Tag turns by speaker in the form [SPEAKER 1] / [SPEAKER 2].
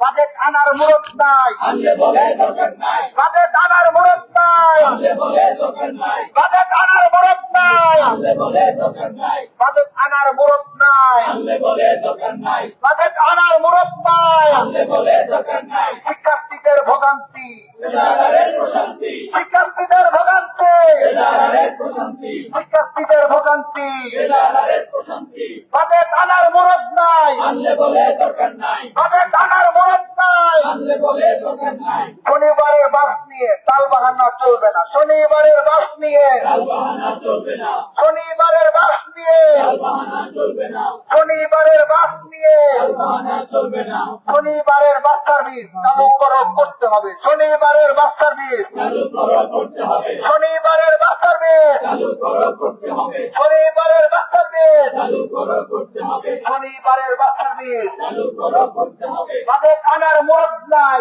[SPEAKER 1] Budget আনার মুরত নাই, budget আনার মুরত নাই, বাজেট আনার মুরত নাই, বাজেট আনার মুরত নাই, বাজেট আনার মুরত নাই। শিক্ষার্থীদের ভোগান্তি, শিক্ষার্থীদের ভোগান্তি, শিক্ষার্থীদের ভোগান্তি। বাজেট আনার মুরত নাই, বাজেট আনার মুরত নাই। শনিবারের বাস নিয়ে তাল বাহানা চলবে না, শনিবারের বাস নিয়ে, শনিবারের বাস নিয়ে, শনিবারের বাস নিয়ে, শনিবারের বাস সার্ভিস চালু করতে হবে, শনিবারের বাস সার্ভিস, শনিবারের বাস সার্ভিস, শনিবারের বাস সার্ভিস, শনিবারের বাস সার্ভিস। বাজেট আনার মুরত নাই।